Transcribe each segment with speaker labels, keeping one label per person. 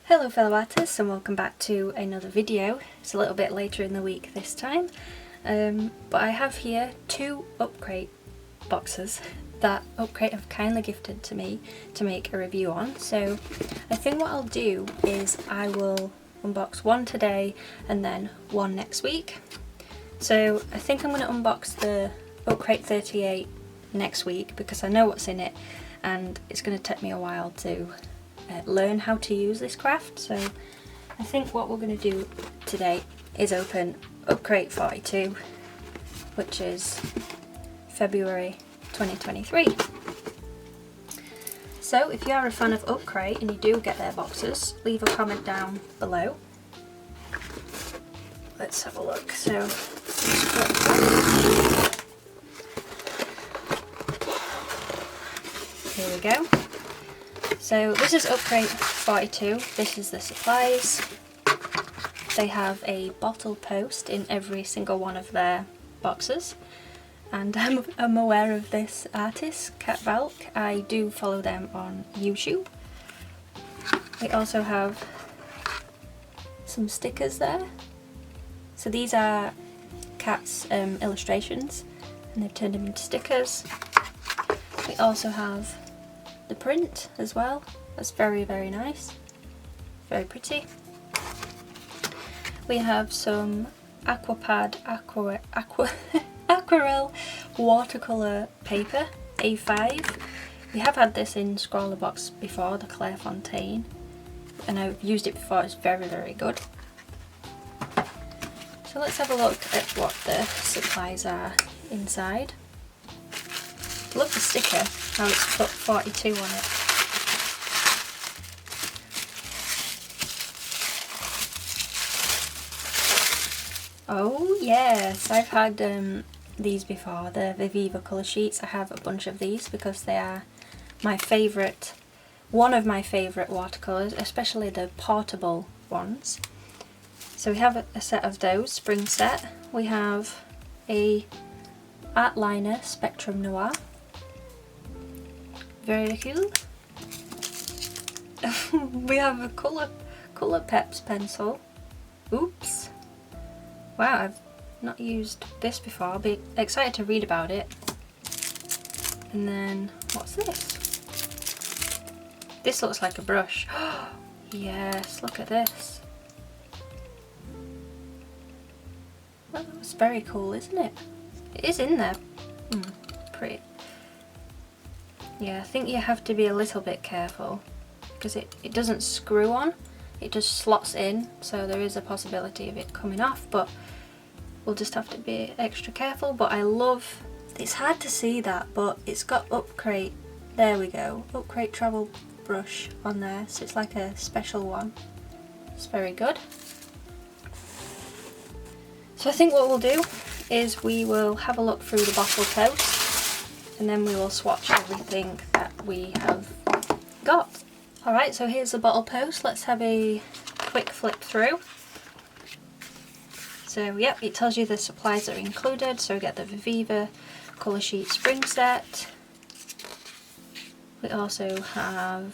Speaker 1: Hello fellow artists and welcome back to another video. It's a little bit later in the week this time, but I have here two Upcrate boxes that Upcrate have kindly gifted to me to make a review on. So I think what I'll do is I will unbox one today and then one next week. So I think I'm going to unbox the Upcrate 38 next week because I know what's in it and it's going to take me a while to learn how to use this craft. So I think what we're going to do today is open Upcrate 42, which is February 2023. So if you are a fan of Upcrate and you do get their boxes, leave a comment down below. Let's have a look. So here we go. So this is Upcrate 42, this is the supplies. They have a bottle post in every single one of their boxes. And I'm aware of this artist, Kat Valk. I do follow them on YouTube. They also have some stickers there. So these are Kat's illustrations and they've turned them into stickers. We also have the print as well. That's very nice, very pretty. We have some aquarelle watercolour paper, A5. We have had this in Scrawler Box before, the Clairefontaine, and I've used it before. It's very good. So let's have a look at what the supplies are inside. Love the sticker, how it's put 42 on it. Oh yes, I've had these before, the Viviva colour sheets. I have a bunch of these because they are my favourite, one of my favourite watercolours, especially the portable ones. So we have a set of those, spring set. We have a art liner Spectrum Noir. Very cool. We have a colour Peps pencil. Oops. Wow, I've not used this before. I'll be excited to read about it. And then, what's this? This looks like a brush. Yes, look at this. Well, that's very cool, isn't it? It is in there. Pretty. Yeah, I think you have to be a little bit careful because it doesn't screw on, it just slots in, so there is a possibility of it coming off, but we'll just have to be extra careful. But I love, it's hard to see that, but it's got Upcrate, there we go, Upcrate travel brush on there, so it's like a special one. It's very good. So I think what we'll do is we will have a look through the bottle post and then we will swatch everything that we have got. Alright, so here's the bottle post. Let's have a quick flip through. So yep, it tells you the supplies that are included. So we get the Viviva colour sheet spring set. We also have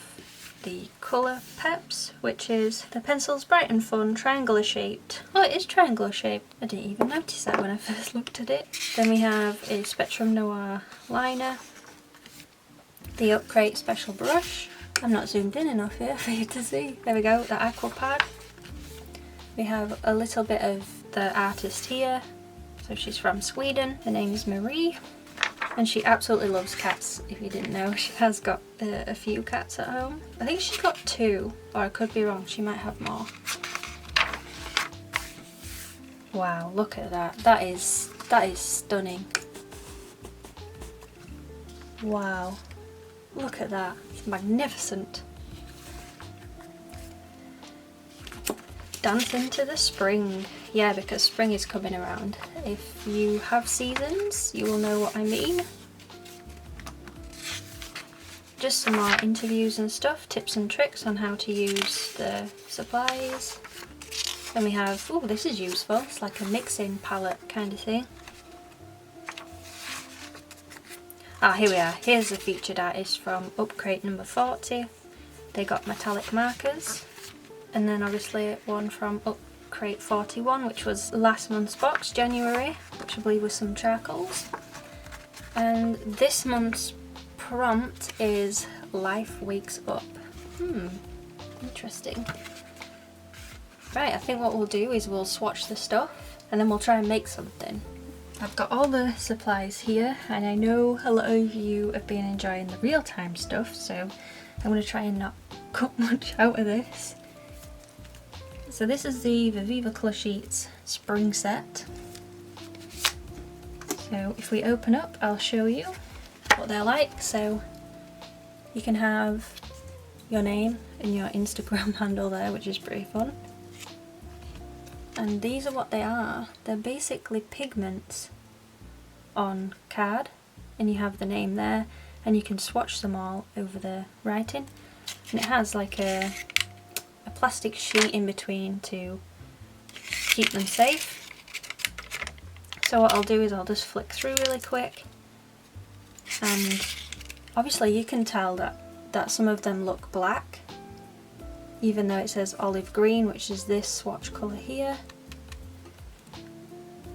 Speaker 1: the colour Peps, which is the pencils bright and fun, triangular shaped. Oh, it is triangular shaped. I didn't even notice that when I first looked at it. Then we have a Spectrum Noir liner, the Upcrate special brush. I'm not zoomed in enough here for you to see. There we go, the aqua pad. We have a little bit of the artist here. So she's from Sweden. Her name is Marie. And she absolutely loves cats, if you didn't know. She has got a few cats at home. I think she's got 2, or I could be wrong, she might have more. Wow, look at that. That is stunning. Wow, look at that. It's magnificent. Dance into the spring. Yeah, because spring is coming around. If you have seasons, you will know what I mean. Just some more interviews and stuff, tips and tricks on how to use the supplies. Then we have, oh, this is useful. It's like a mixing palette kind of thing. Ah, here we are. Here's the featured artist from Upcrate number 40. They got metallic markers. and then obviously one from Upcrate 41, which was last month's box, January, which I believe was some charcoals. And this month's prompt is Life Wakes Up. Interesting. Right, I think what we'll do is we'll swatch the stuff and then we'll try and make something. I've got all the supplies here, and I know a lot of you have been enjoying the real-time stuff, so I'm going to try and not cut much out of this. So this is the Viviva Colour Sheets Spring Set. So if we open up, I'll show you what they're like. So you can have your name and your Instagram handle there, which is pretty fun. And these are what they are. They're basically pigments on card, and you have the name there, and you can swatch them all over the writing. And it has like a plastic sheet in between to keep them safe. So what I'll do is I'll just flick through really quick, and obviously you can tell that some of them look black, even though it says olive green, which is this swatch colour here.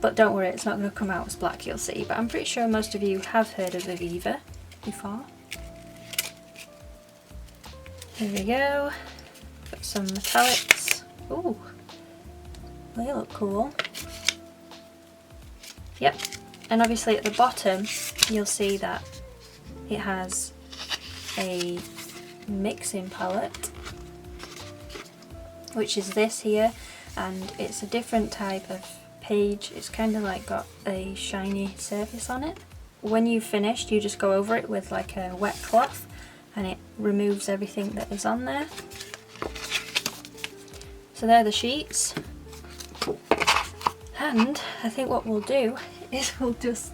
Speaker 1: But don't worry, it's not going to come out as black, you'll see. But I'm pretty sure most of you have heard of Viviva before. Here we go. Got some metallics. Ooh, they look cool. Yep, and obviously at the bottom you'll see that it has a mixing palette, which is this here, and it's a different type of page. It's kind of like got a shiny surface on it. When you've finished, you just go over it with like a wet cloth and it removes everything that is on there. So they're the sheets, and I think what we'll do is we'll just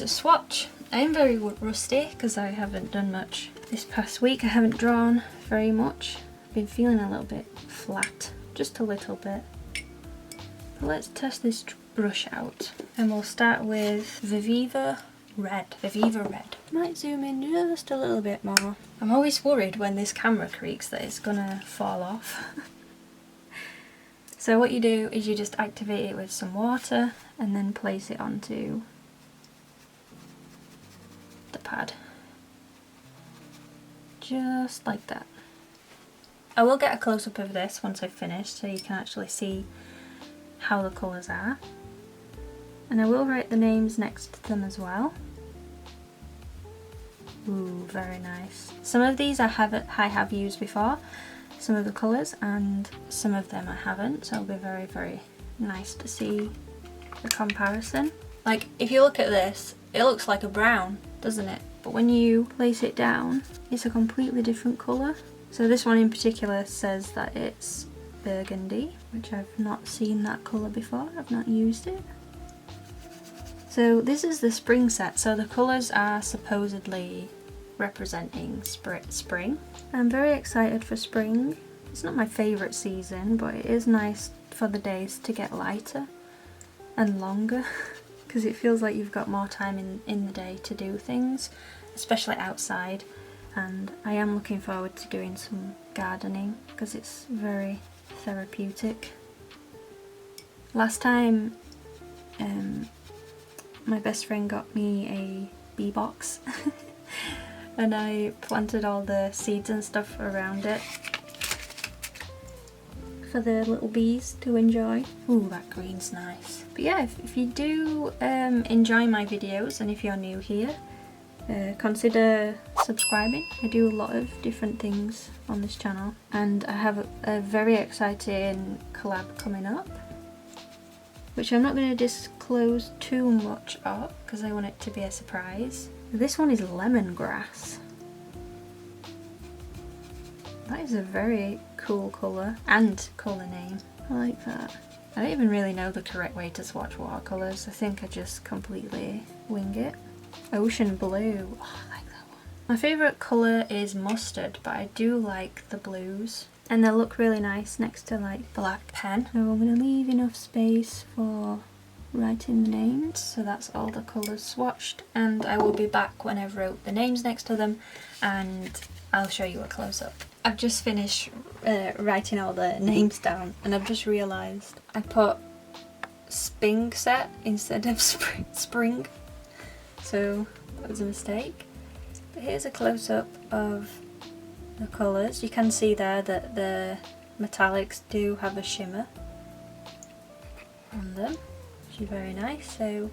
Speaker 1: swatch. I am very rusty because I haven't done much this past week. I haven't drawn very much. I've been feeling a little bit flat, just a little bit. But let's test this brush out, and we'll start with Viviva Red. Viviva Red. Might zoom in just a little bit more. I'm always worried when this camera creaks that it's gonna fall off. So what you do is you just activate it with some water and then place it onto the pad. Just like that. I will get a close-up of this once I've finished so you can actually see how the colours are. And I will write the names next to them as well. Ooh, very nice. Some of these I have used before, some of the colours, and some of them I haven't, so it'll be very, very nice to see the comparison. Like, if you look at this, it looks like a brown, doesn't it? But when you place it down, it's a completely different colour. So this one in particular says that it's burgundy, which I've not seen that colour before, I've not used it. So this is the spring set, so the colours are supposedly representing spring. I'm very excited for spring. It's not my favourite season, but it is nice for the days to get lighter and longer because it feels like you've got more time in the day to do things, especially outside. And I am looking forward to doing some gardening because it's very therapeutic. Last time my best friend got me a bee box and I planted all the seeds and stuff around it for the little bees to enjoy. Ooh, that green's nice. But yeah, if you do enjoy my videos, and if you're new here, consider subscribing. I do a lot of different things on this channel, and I have a very exciting collab coming up, which I'm not going to disclose too much of because I want it to be a surprise. This one is lemongrass. That is a very cool colour and colour name. I like that. I don't even really know the correct way to swatch watercolours. I think I just completely wing it. Ocean blue. Oh, I like that one. My favourite colour is mustard, but I do like the blues. And they look really nice next to like black pen. So I'm going to leave enough space for writing the names. So that's all the colours swatched, and I will be back when I've wrote the names next to them and I'll show you a close-up. I've just finished writing all the names down, and I've just realised I put Spring Set instead of Spring, so that was a mistake. But here's a close-up of the colours. You can see there that the metallics do have a shimmer on them, which is very nice. So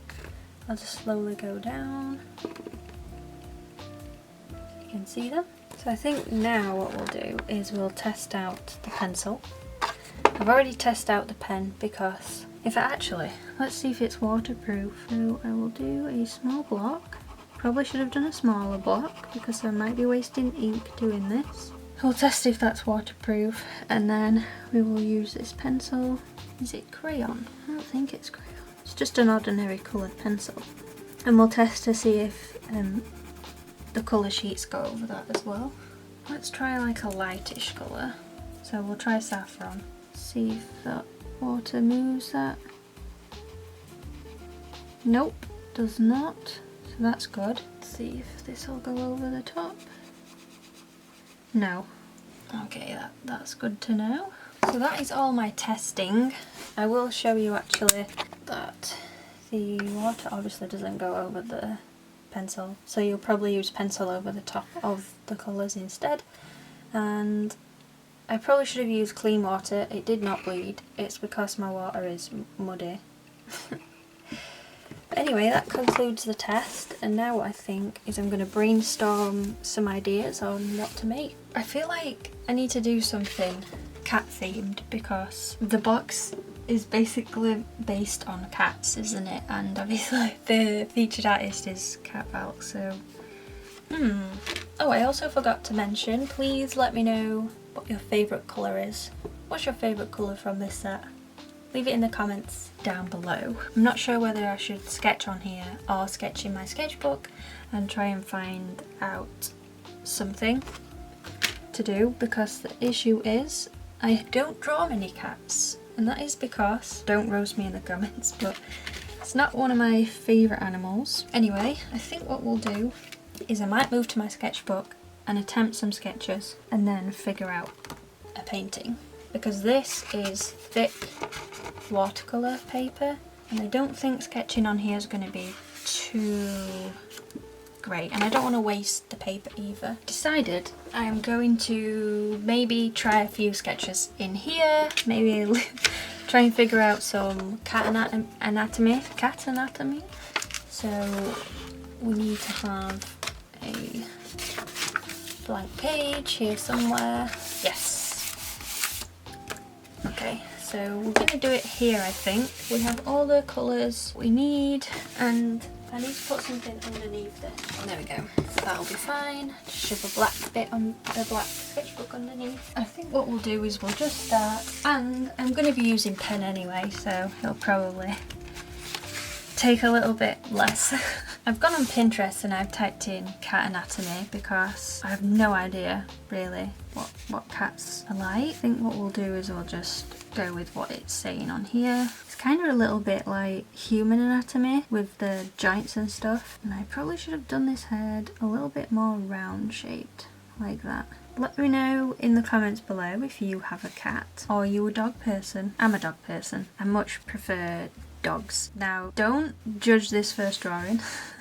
Speaker 1: I'll just slowly go down so you can see them. So I think now what we'll do is we'll test out the pencil. I've already tested out the pen because if it actually, let's see if it's waterproof. So I will do a small block. Probably should have done a smaller block because I might be wasting ink doing this. We'll test if that's waterproof, and then we will use this pencil. Is it crayon? I don't think it's crayon. It's just an ordinary coloured pencil. And we'll test to see if the colour sheets go over that as well. Let's try like a lightish colour. So we'll try saffron. See if that water moves that. Nope, does not. So that's good. Let's see if this will go over the top. No. Okay, that's good to know. So that is all my testing. I will show you actually that the water obviously doesn't go over the pencil, so you'll probably use pencil over the top of the colours instead. And I probably should have used clean water. It did not bleed. It's because my water is muddy. But anyway, that concludes the test, and now what I think is I'm going to brainstorm some ideas on what to make. I feel like I need to do something cat themed because the box is basically based on cats, isn't it? And obviously the featured artist is Cat Valk, so Oh, I also forgot to mention, please let me know what your favourite colour is. What's your favourite colour from this set? Leave it in the comments down below. I'm not sure whether I should sketch on here or sketch in my sketchbook and try and find out something to do, because the issue is I don't draw many cats, and that is because, don't roast me in the comments, but it's not one of my favourite animals. Anyway, I think what we'll do is I might move to my sketchbook and attempt some sketches and then figure out a painting, because this is thick watercolour paper and I don't think sketching on here is going to be too great, and I don't want to waste the paper either. Decided I am going to maybe try a few sketches in here, maybe try and figure out some cat anatomy. So we need to have a blank page here somewhere. Yes. Okay, so we're going to do it here, I think. We have all the colours we need, and I need to put something underneath this. Oh, there we go. That'll be fine. Just shove a black bit on the black sketchbook underneath. I think what we'll do is we'll just start, and I'm going to be using pen anyway, so it'll probably take a little bit less. I've gone on Pinterest and I've typed in cat anatomy because I have no idea really what cats are like. I think what we'll do is we'll just go with what it's saying on here. It's kind of a little bit like human anatomy with the joints and stuff, and I probably should have done this head a little bit more round shaped like that. Let me know in the comments below if you have a cat or you a dog person. I'm a dog person. I much prefer dogs. Now, don't judge this first drawing.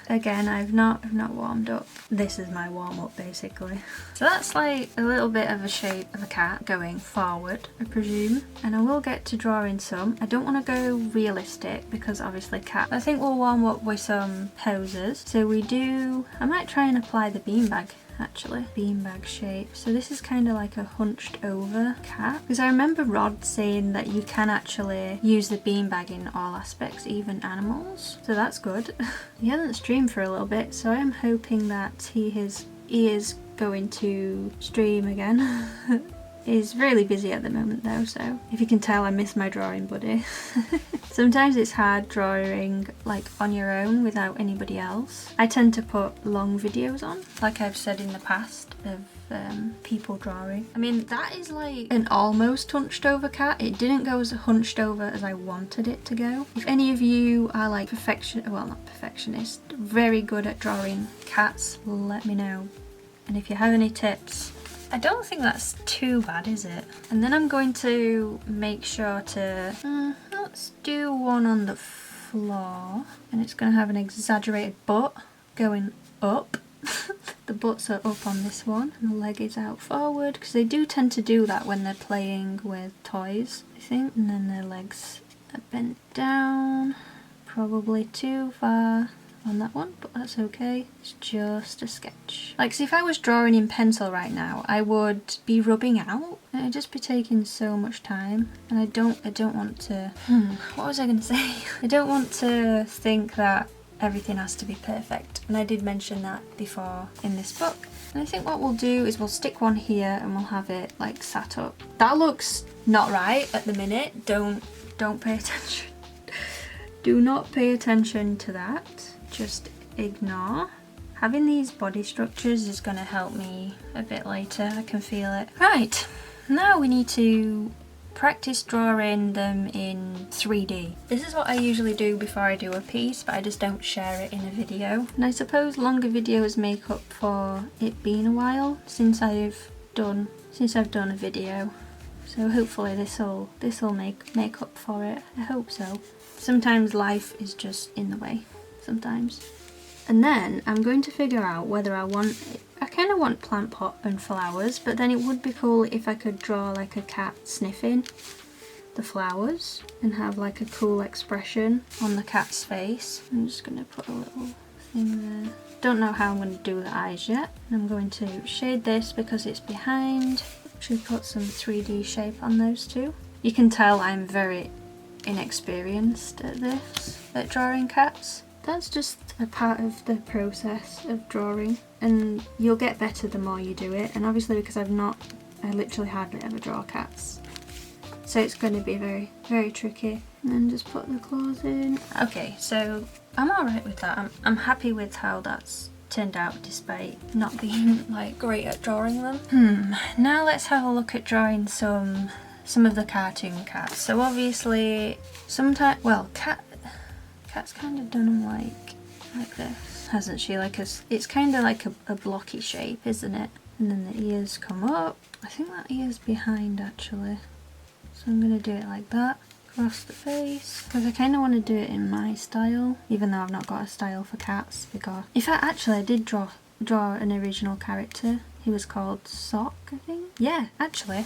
Speaker 1: Again, I've not warmed up. This is my warm-up basically. So that's like a little bit of a shape of a cat going forward, I presume. And I will get to drawing some. I don't want to go realistic because obviously cat. I think we'll warm up with some poses. So I might try and apply the beanbag actually. Beanbag shape. So this is kind of like a hunched over cat. Because I remember Rod saying that you can actually use the beanbag in all aspects, even animals. So that's good. He hasn't streamed for a little bit, so I'm hoping that he is going to stream again. He's really busy at the moment though, so if you can tell I miss my drawing buddy. Sometimes it's hard drawing like on your own without anybody else. I tend to put long videos on, like I've said in the past, of people drawing. I mean, that is like an almost hunched over cat. It didn't go as hunched over as I wanted it to go. If any of you are like not perfectionist, very good at drawing cats, let me know. And if you have any tips, I don't think that's too bad, is it? And then I'm going to make sure to, let's do one on the floor. And it's going to have an exaggerated butt going up. The butts are up on this one and the leg is out forward, because they do tend to do that when they're playing with toys, I think. And then their legs are bent down, probably too far on that one, but that's okay. It's just a sketch. Like, see, if I was drawing in pencil right now, I would be rubbing out and it'd just be taking so much time, and I don't want to, what was I gonna say? I don't want to think that everything has to be perfect, and I did mention that before in this book. And I think what we'll do is we'll stick one here and we'll have it like sat up. That looks not right at the minute. Don't pay attention. Do not pay attention to that. Just ignore. Having these body structures is going to help me a bit later. I can feel it. Right, now we need to practice drawing them in 3D. This is what I usually do before I do a piece, but I just don't share it in a video. And I suppose longer videos make up for it being a while since I've done a video. So hopefully this'll make up for it. I hope so. Sometimes life is just in the way. Sometimes. And then I'm going to figure out whether I kind of want plant pot and flowers, but then it would be cool if I could draw like a cat sniffing the flowers and have like a cool expression on the cat's face. I'm just going to put a little thing there. Don't know how I'm going to do the eyes yet. I'm going to shade this because it's behind. Should put some 3D shape on those two. You can tell I'm very inexperienced at this, at drawing cats. That's just a part of the process of drawing, and you'll get better the more you do it. And obviously because I literally hardly ever draw cats, so it's going to be very, very tricky. And then just put the claws in. Okay, so I'm alright with that. I'm happy with how that's turned out despite not being like great at drawing them. Now let's have a look at drawing some of the cartoon cats. So obviously sometimes, well, Cat's kind of done them like this, hasn't she? It's kind of like a blocky shape, isn't it? And then the ears come up. I think that ear's behind actually. So I'm going to do it like that, across the face. Because I kind of want to do it in my style, even though I've not got a style for cats. Because, in fact, actually I did draw an original character. He was called Sock, I think. Yeah, actually.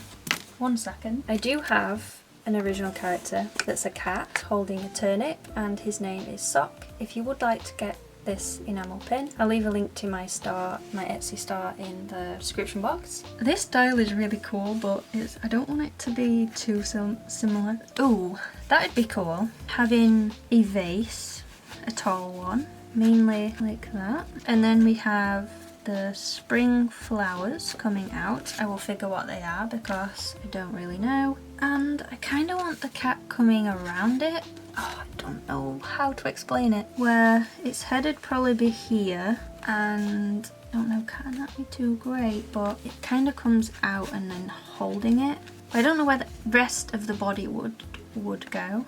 Speaker 1: 1 second. I do have an original character that's a cat holding a turnip, and his name is Sock. If you would like to get this enamel pin, I'll leave a link to my Etsy store in the description box. This style is really cool, but I don't want it to be too similar. Ooh, that'd be cool. Having a vase, a tall one, mainly like that. And then we have the spring flowers coming out. I will figure what they are because I don't really know. And I kind of want the cat coming around it. Oh, I don't know how to explain it. Where its head would probably be here, and I don't know, can that be too great? But it kind of comes out and then holding it. I don't know where the rest of the body would go.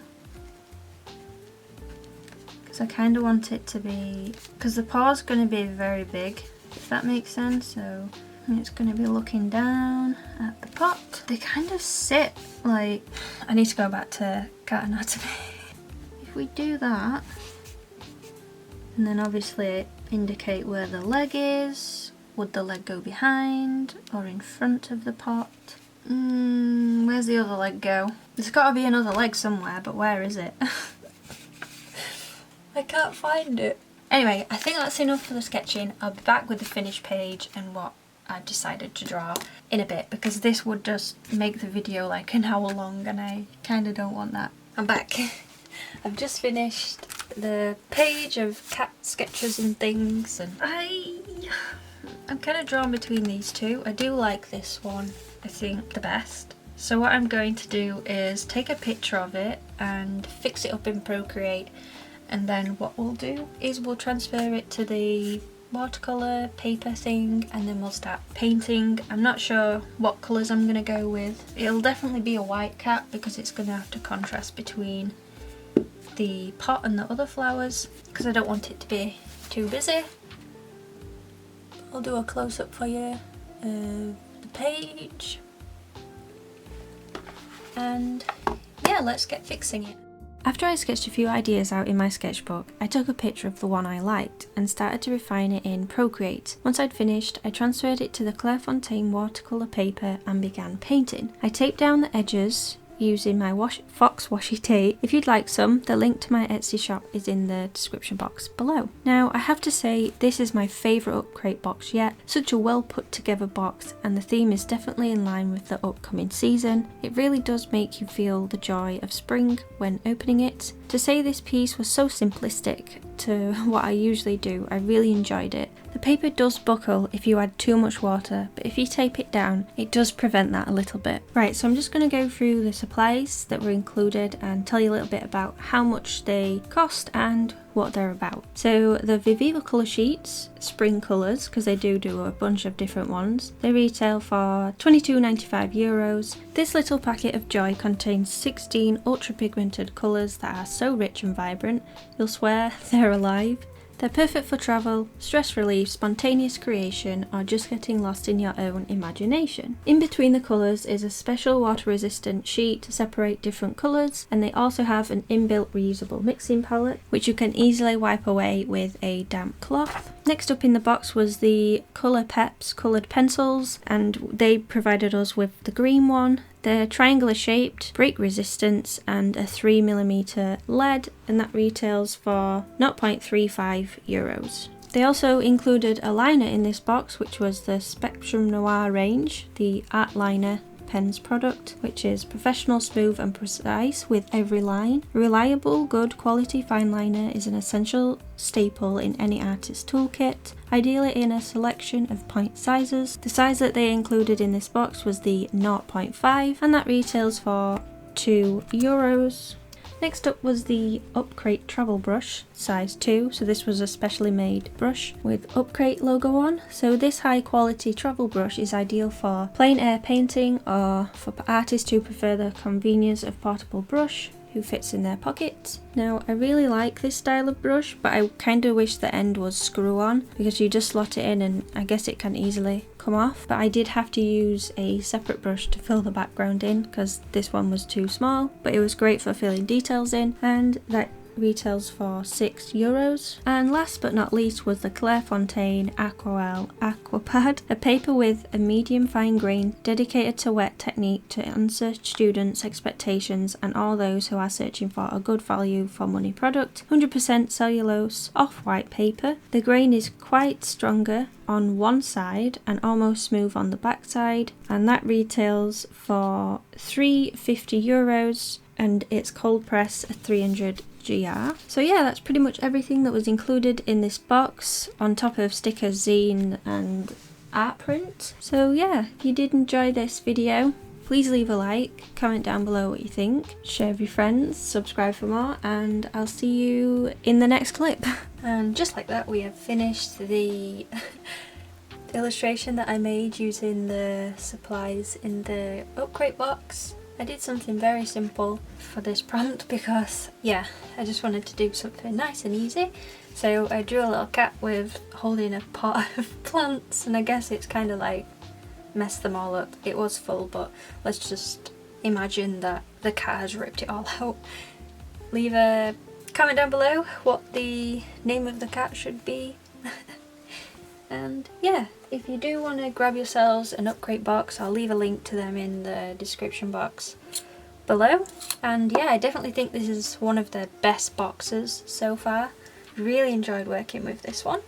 Speaker 1: Because I kind of want it to be, because the paw's going to be very big, if that makes sense. So it's going to be looking down at the pot. They kind of sit like, I need to go back to cat anatomy. If we do that, and then obviously indicate where the leg is. Would the leg go behind or in front of the pot? Where's the other leg go? There's got to be another leg somewhere, but where is it? I can't find it. Anyway, I think that's enough for the sketching. I'll be back with the finished page and what I've decided to draw in a bit, because this would just make the video like an hour long and I kind of don't want that. I'm back. I've just finished the page of cat sketches and things, and I'm kind of drawn between these two. I do like this one, I think, the best. So what I'm going to do is take a picture of it and fix it up in Procreate, and then what we'll do is we'll transfer it to the watercolour paper thing, and then we'll start painting. I'm not sure what colours I'm going to go with. It'll definitely be a white cat because it's going to have to contrast between the pot and the other flowers, because I don't want it to be too busy. I'll do a close-up for you of the page. And yeah, let's get fixing it. After I sketched a few ideas out in my sketchbook, I took a picture of the one I liked and started to refine it in Procreate. Once I'd finished, I transferred it to the Clairefontaine watercolour paper and began painting. I taped down the edges using my Fox washi tape. If you'd like some, the link to my Etsy shop is in the description box below. Now, I have to say, this is my favourite Upcrate box yet. Such a well put together box, and the theme is definitely in line with the upcoming season. It really does make you feel the joy of spring when opening it. To say this piece was so simplistic to what I usually do, I really enjoyed it. The paper does buckle if you add too much water, but if you tape it down, it does prevent that a little bit. Right, so I'm just going to go through the supplies that were included and tell you a little bit about how much they cost and what they're about. So the Viviva colour sheets, spring colours, because they do a bunch of different ones, they retail for €22.95. This little packet of joy contains 16 ultra pigmented colours that are so rich and vibrant, you'll swear they're alive. They're perfect for travel, stress relief, spontaneous creation, or just getting lost in your own imagination. In between the colours is a special water resistant sheet to separate different colours, and they also have an inbuilt reusable mixing palette, which you can easily wipe away with a damp cloth. Next up in the box was the Colour Peps coloured pencils, and they provided us with the green one. They're triangular shaped, break resistance, and a 3mm lead, and that retails for €0.35. They also included a liner in this box, which was the Spectrum Noir range, the art liner pens product, which is professional, smooth and precise with every line. A reliable, good quality fine liner is an essential staple in any artist's toolkit, ideally in a selection of point sizes. The size that they included in this box was the 0.5, and that retails for €2. Next up was the Upcrate travel brush, size 2, so this was a specially made brush with Upcrate logo on. So this high quality travel brush is ideal for plein air painting or for artists who prefer the convenience of portable brush who fits in their pocket. Now, I really like this style of brush, but I kind of wish the end was screw on, because you just slot it in and I guess it can easily come off. But I did have to use a separate brush to fill the background in because this one was too small, but it was great for filling details in, and that retails for €6. And last but not least was the Clairefontaine Aquarelle Aquapad, a paper with a medium fine grain dedicated to wet technique to answer students' expectations and all those who are searching for a good value for money product. 100% cellulose off-white paper. The grain is quite stronger on one side and almost smooth on the back side, and that retails for €350, and it's cold press 300 GR. So yeah, that's pretty much everything that was included in this box, on top of stickers, zine and art print. So yeah, if you did enjoy this video, please leave a like, comment down below what you think, share with your friends, subscribe for more, and I'll see you in the next clip. And just like that, we have finished the illustration that I made using the supplies in the Upcrate box. I did something very simple for this prompt because, yeah, I just wanted to do something nice and easy. So I drew a little cat with holding a pot of plants, and I guess it's kind of like messed them all up. It was full, but let's just imagine that the cat has ripped it all out. Leave a comment down below what the name of the cat should be. And yeah, if you do want to grab yourselves an Upcrate box, I'll leave a link to them in the description box below. And yeah, I definitely think this is one of the best boxes so far. Really enjoyed working with this one.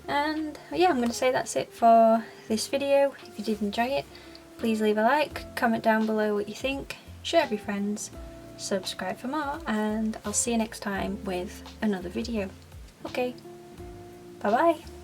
Speaker 1: And yeah, I'm going to say that's it for this video. If you did enjoy it, please leave a like, comment down below what you think, share with your friends, subscribe for more, and I'll see you next time with another video. Okay, bye bye.